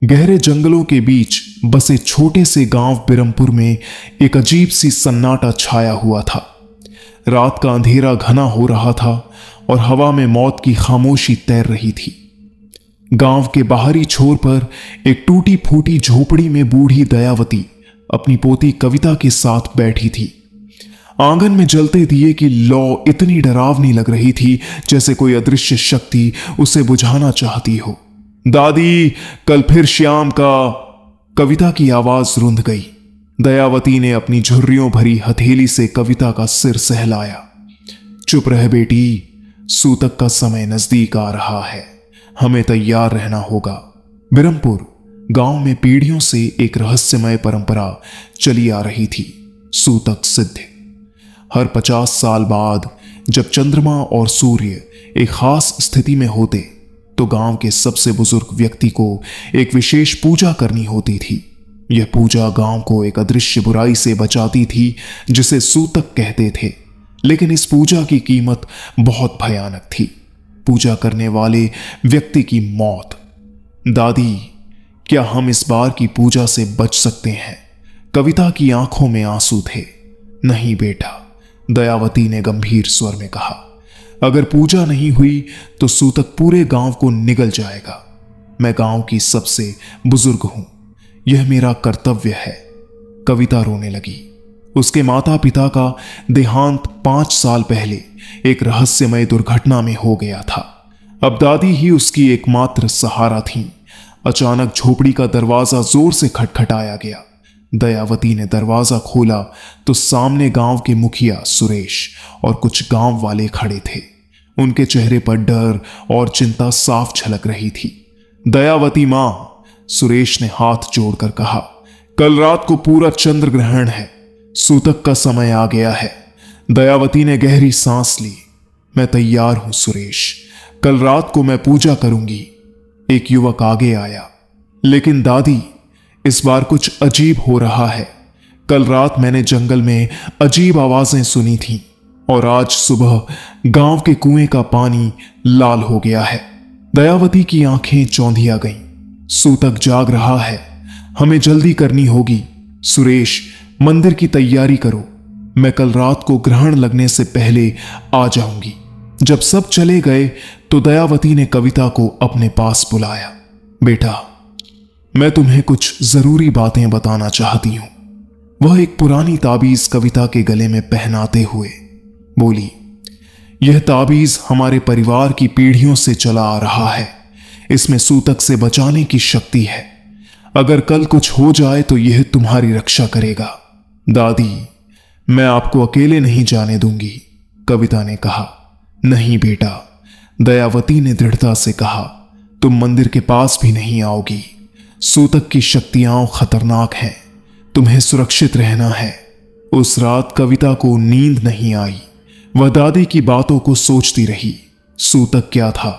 गहरे जंगलों के बीच बसे छोटे से गांव बिरमपुर में एक अजीब सी सन्नाटा छाया हुआ था। रात का अंधेरा घना हो रहा था और हवा में मौत की खामोशी तैर रही थी। गांव के बाहरी छोर पर एक टूटी फूटी झोपड़ी में बूढ़ी दयावती अपनी पोती कविता के साथ बैठी थी। आंगन में जलते दिए की लौ इतनी डरावनी लग रही थी जैसे कोई अदृश्य शक्ति उसे बुझाना चाहती हो। दादी, कल फिर श्याम का। कविता की आवाज रुंध गई। दयावती ने अपनी झुर्रियों भरी हथेली से कविता का सिर सहलाया। चुप रह बेटी, सूतक का समय नजदीक आ रहा है, हमें तैयार रहना होगा। बिरमपुर गांव में पीढ़ियों से एक रहस्यमय परंपरा चली आ रही थी, सूतक सिद्ध। हर 50 साल बाद जब चंद्रमा और सूर्य एक खास स्थिति में होते तो गांव के सबसे बुजुर्ग व्यक्ति को एक विशेष पूजा करनी होती थी। यह पूजा गांव को एक अदृश्य बुराई से बचाती थी जिसे सूतक कहते थे। लेकिन इस पूजा की कीमत बहुत भयानक थी, पूजा करने वाले व्यक्ति की मौत। दादी, क्या हम इस बार की पूजा से बच सकते हैं? कविता की आंखों में आंसू थे। नहीं बेटा, दयावती ने गंभीर स्वर में कहा, अगर पूजा नहीं हुई तो सूतक पूरे गांव को निगल जाएगा। मैं गांव की सबसे बुजुर्ग हूं, यह मेरा कर्तव्य है। कविता रोने लगी। उसके माता पिता का देहांत 5 साल पहले एक रहस्यमय दुर्घटना में हो गया था। अब दादी ही उसकी एकमात्र सहारा थीं। अचानक झोपड़ी का दरवाजा जोर से खटखटाया गया। दयावती ने दरवाजा खोला तो सामने गांव के मुखिया सुरेश और कुछ गांव वाले खड़े थे। उनके चेहरे पर डर और चिंता साफ झलक रही थी। दयावती मां, सुरेश ने हाथ जोड़कर कहा, कल रात को पूरा चंद्र ग्रहण है, सूतक का समय आ गया है। दयावती ने गहरी सांस ली। मैं तैयार हूं सुरेश, कल रात को मैं पूजा करूंगी। एक युवक आगे आया, लेकिन दादी, इस बार कुछ अजीब हो रहा है। कल रात मैंने जंगल में अजीब आवाजें सुनी थीं और आज सुबह गांव के कुएं का पानी लाल हो गया है। दयावती की आंखें चौंधिया गईं। सूतक जाग रहा है, हमें जल्दी करनी होगी। सुरेश, मंदिर की तैयारी करो, मैं कल रात को ग्रहण लगने से पहले आ जाऊंगी। जब सब चले गए तो दयावती ने कविता को अपने पास बुलाया। बेटा, मैं तुम्हें कुछ जरूरी बातें बताना चाहती हूं। वह एक पुरानी ताबीज कविता के गले में पहनाते हुए बोली, यह ताबीज हमारे परिवार की पीढ़ियों से चला आ रहा है। इसमें सूतक से बचाने की शक्ति है। अगर कल कुछ हो जाए तो यह तुम्हारी रक्षा करेगा। दादी, मैं आपको अकेले नहीं जाने दूंगी, कविता ने कहा। नहीं बेटा, दयावती ने दृढ़ता से कहा, तुम मंदिर के पास भी नहीं आओगी। सूतक की शक्तियां खतरनाक हैं, तुम्हें सुरक्षित रहना है। उस रात कविता को नींद नहीं आई। वह दादी की बातों को सोचती रही। सूतक क्या था?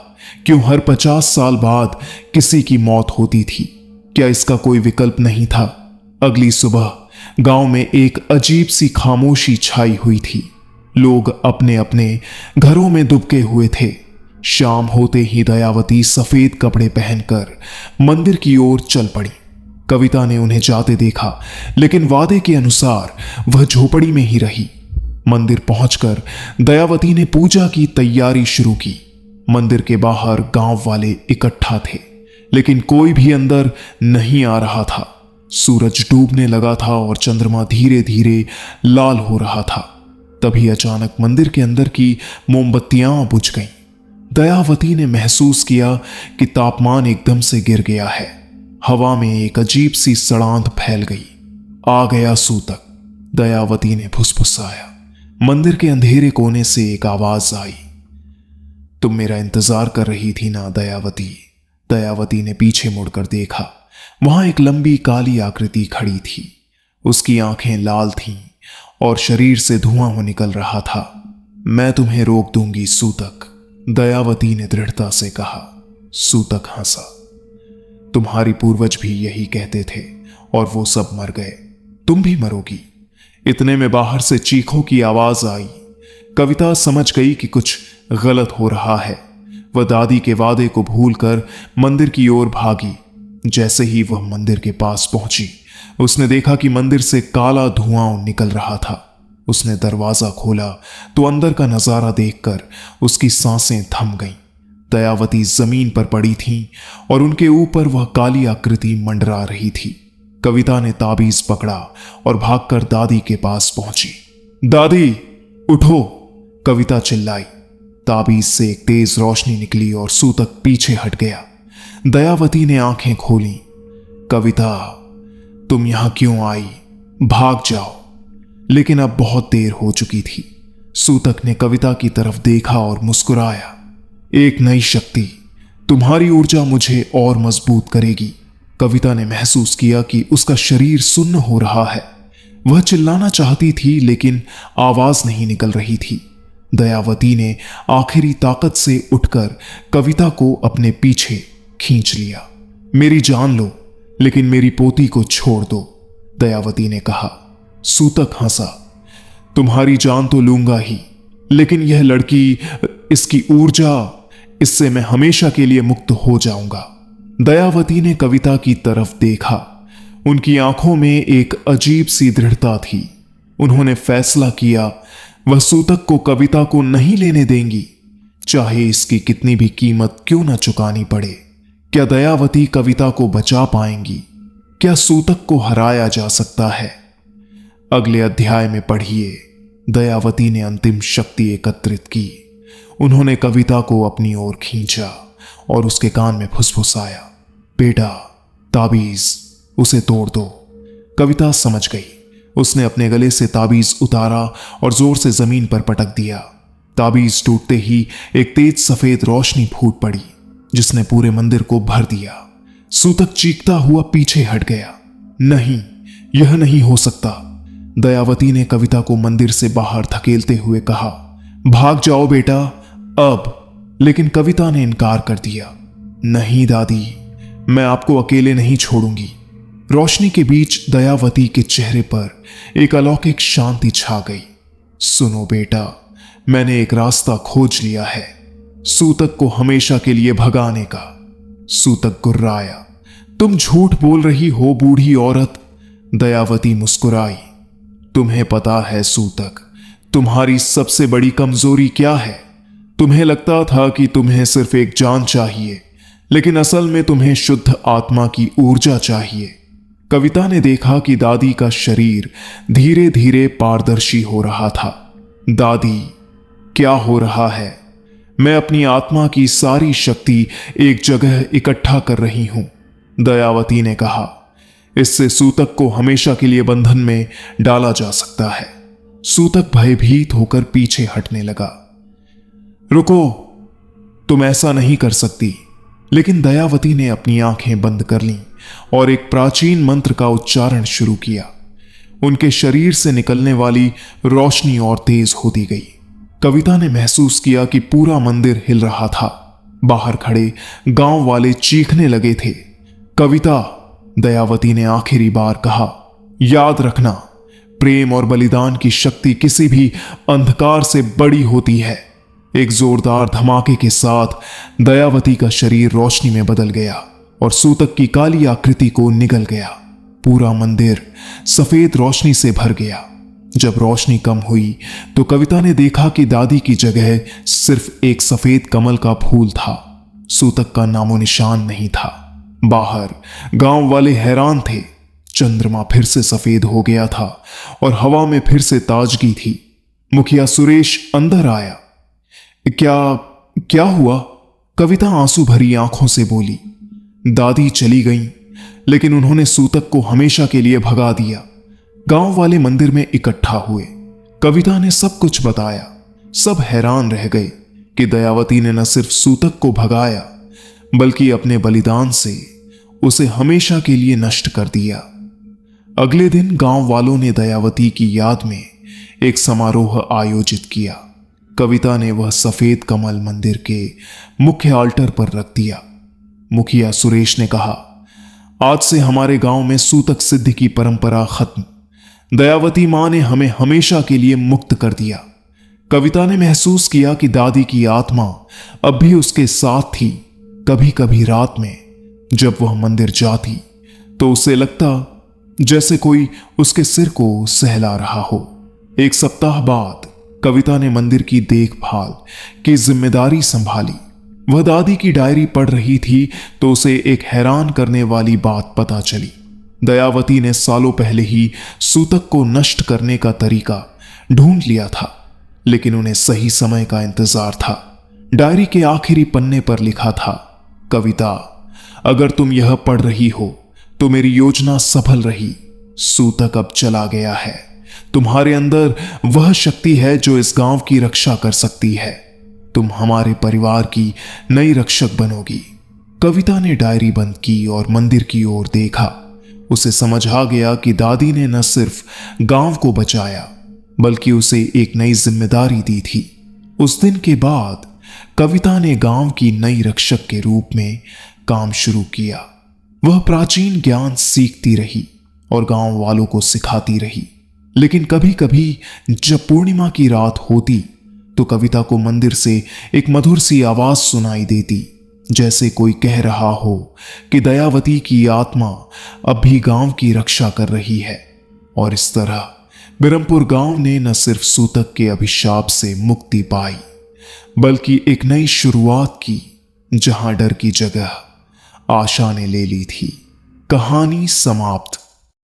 क्यों हर 50 साल बाद किसी की मौत होती थी? क्या इसका कोई विकल्प नहीं था? अगली सुबह गांव में एक अजीब सी खामोशी छाई हुई थी। लोग अपने अपने घरों में दुबके हुए थे। शाम होते ही दयावती सफेद कपड़े पहनकर मंदिर की ओर चल पड़ी। कविता ने उन्हें जाते देखा, लेकिन वादे के अनुसार वह झोपड़ी में ही रही। मंदिर पहुंचकर दयावती ने पूजा की तैयारी शुरू की। मंदिर के बाहर गांव वाले इकट्ठा थे, लेकिन कोई भी अंदर नहीं आ रहा था। सूरज डूबने लगा था और चंद्रमा धीरे धीरे लाल हो रहा था। तभी अचानक मंदिर के अंदर की मोमबत्तियां बुझ गईं। दयावती ने महसूस किया कि तापमान एकदम से गिर गया है। हवा में एक अजीब सी सड़ांध फैल गई। आ गया सूतक, दयावती ने फुसफुसाया। मंदिर के अंधेरे कोने से एक आवाज आई, तुम मेरा इंतजार कर रही थी ना दयावती? दयावती ने पीछे मुड़कर देखा। वहां एक लंबी काली आकृति खड़ी थी। उसकी आंखें लाल थीं और शरीर से धुआं हो निकल रहा था। मैं तुम्हें रोक दूंगी सूतक, दयावती ने दृढ़ता से कहा। सूतक हंसा। तुम्हारी पूर्वज भी यही कहते थे और वो सब मर गए, तुम भी मरोगी। इतने में बाहर से चीखों की आवाज आई। कविता समझ गई कि कुछ गलत हो रहा है। वह दादी के वादे को भूलकर मंदिर की ओर भागी। जैसे ही वह मंदिर के पास पहुंची, उसने देखा कि मंदिर से काला धुआं निकल रहा था। उसने दरवाजा खोला तो अंदर का नजारा देखकर उसकी सांसें थम गईं। दयावती जमीन पर पड़ी थीं और उनके ऊपर वह काली आकृति मंडरा रही थी। कविता ने ताबीज पकड़ा और भागकर दादी के पास पहुंची। दादी उठो, कविता चिल्लाई। ताबीज से एक तेज रोशनी निकली और सूतक पीछे हट गया। दयावती ने आंखें खोली। कविता, तुम यहां क्यों आई? भाग जाओ। लेकिन अब बहुत देर हो चुकी थी। सूतक ने कविता की तरफ देखा और मुस्कुराया। एक नई शक्ति, तुम्हारी ऊर्जा मुझे और मजबूत करेगी। कविता ने महसूस किया कि उसका शरीर सुन्न हो रहा है। वह चिल्लाना चाहती थी लेकिन आवाज नहीं निकल रही थी। दयावती ने आखिरी ताकत से उठकर कविता को अपने पीछे खींच लिया। मेरी जान लो, लेकिन मेरी पोती को छोड़ दो, दयावती ने कहा। सूतक हंसा। तुम्हारी जान तो लूंगा ही, लेकिन यह लड़की, इसकी ऊर्जा, इससे मैं हमेशा के लिए मुक्त हो जाऊंगा। दयावती ने कविता की तरफ देखा। उनकी आंखों में एक अजीब सी दृढ़ता थी। उन्होंने फैसला किया वह सूतक को कविता को नहीं लेने देंगी, चाहे इसकी कितनी भी कीमत क्यों न चुकानी पड़े। क्या दयावती कविता को बचा पाएंगी? क्या सूतक को हराया जा सकता है? अगले अध्याय में पढ़िए। दयावती ने अंतिम शक्ति एकत्रित की। उन्होंने कविता को अपनी ओर खींचा और उसके कान में फुसफुसाया, बेटा, ताबीज, उसे तोड़ दो। कविता समझ गई। उसने अपने गले से ताबीज उतारा और जोर से जमीन पर पटक दिया। ताबीज टूटते ही एक तेज सफेद रोशनी फूट पड़ी जिसने पूरे मंदिर को भर दिया। सूतक चीखता हुआ पीछे हट गया। नहीं, यह नहीं हो सकता। दयावती ने कविता को मंदिर से बाहर धकेलते हुए कहा, भाग जाओ बेटा, अब। लेकिन कविता ने इनकार कर दिया। नहीं दादी, मैं आपको अकेले नहीं छोड़ूंगी। रोशनी के बीच दयावती के चेहरे पर एक अलौकिक शांति छा गई। सुनो बेटा, मैंने एक रास्ता खोज लिया है, सूतक को हमेशा के लिए भगाने का। सूतक गुर्राया। तुम झूठ बोल रही हो बूढ़ी औरत। दयावती मुस्कुराई। तुम्हें पता है सूतक, तुम्हारी सबसे बड़ी कमजोरी क्या है? तुम्हें लगता था कि तुम्हें सिर्फ एक जान चाहिए, लेकिन असल में तुम्हें शुद्ध आत्मा की ऊर्जा चाहिए। कविता ने देखा कि दादी का शरीर धीरे धीरे पारदर्शी हो रहा था। दादी, क्या हो रहा है? मैं अपनी आत्मा की सारी शक्ति एक जगह इकट्ठा कर रही हूं, दयावती ने कहा। इससे सूतक को हमेशा के लिए बंधन में डाला जा सकता है। सूतक भयभीत होकर पीछे हटने लगा। रुको, तुम ऐसा नहीं कर सकती। लेकिन दयावती ने अपनी आंखें बंद कर लीं और एक प्राचीन मंत्र का उच्चारण शुरू किया। उनके शरीर से निकलने वाली रोशनी और तेज होती गई। कविता ने महसूस किया कि पूरा मंदिर हिल रहा था। बाहर खड़े गांव वाले चीखने लगे थे। कविता, दयावती ने आखिरी बार कहा, याद रखना, प्रेम और बलिदान की शक्ति किसी भी अंधकार से बड़ी होती है। एक जोरदार धमाके के साथ दयावती का शरीर रोशनी में बदल गया और सूतक की काली आकृति को निगल गया। पूरा मंदिर सफेद रोशनी से भर गया। जब रोशनी कम हुई तो कविता ने देखा कि दादी की जगह सिर्फ एक सफेद कमल का फूल था। सूतक का नामो निशान नहीं था। बाहर गांव वाले हैरान थे। चंद्रमा फिर से सफेद हो गया था और हवा में फिर से ताजगी थी। मुखिया सुरेश अंदर आया। क्या हुआ? कविता आंसू भरी आंखों से बोली। दादी चली गईं, लेकिन उन्होंने सूतक को हमेशा के लिए भगा दिया। गांव वाले मंदिर में इकट्ठा हुए। कविता ने सब कुछ बताया। सब हैरान रह गए कि दयावती ने न सिर्फ सूतक को भगाया, बल्कि अपने बलिदान से उसे हमेशा के लिए नष्ट कर दिया। अगले दिन गांव वालों ने दयावती की याद में एक समारोह आयोजित किया। कविता ने वह सफेद कमल मंदिर के मुख्य आल्टर पर रख दिया। मुखिया सुरेश ने कहा, आज से हमारे गांव में सूतक सिद्धि की परंपरा खत्म। दयावती मां ने हमें हमेशा के लिए मुक्त कर दिया। कविता ने महसूस किया कि दादी की आत्मा अब भी उसके साथ थी। कभी कभी रात में जब वह मंदिर जाती तो उसे लगता जैसे कोई उसके सिर को सहला रहा हो। एक सप्ताह बाद कविता ने मंदिर की देखभाल की जिम्मेदारी संभाली। वह दादी की डायरी पढ़ रही थी तो उसे एक हैरान करने वाली बात पता चली। दयावती ने सालों पहले ही सूतक को नष्ट करने का तरीका ढूंढ लिया था, लेकिन उन्हें सही समय का इंतजार था। डायरी के आखिरी पन्ने पर लिखा था, कविता, अगर तुम यह पढ़ रही हो तो मेरी योजना सफल रही। सूतक अब चला गया है। तुम्हारे अंदर वह शक्ति है जो इस गांव की रक्षा कर सकती है। तुम हमारे परिवार की नई रक्षक बनोगी। कविता ने डायरी बंद की और मंदिर की ओर देखा। उसे समझ आ गया कि दादी ने न सिर्फ गांव को बचाया बल्कि उसे एक नई जिम्मेदारी दी थी। उस दिन के बाद कविता ने गांव की नई रक्षक के रूप में काम शुरू किया। वह प्राचीन ज्ञान सीखती रही और गांव वालों को सिखाती रही। लेकिन कभी कभी जब पूर्णिमा की रात होती तो कविता को मंदिर से एक मधुर सी आवाज सुनाई देती, जैसे कोई कह रहा हो कि दयावती की आत्मा अब भी गांव की रक्षा कर रही है। और इस तरह बिरमपुर गांव ने न सिर्फ सूतक के अभिशाप से मुक्ति पाई बल्कि एक नई शुरुआत की, जहां डर की जगह आशा ने ले ली थी। कहानी समाप्त।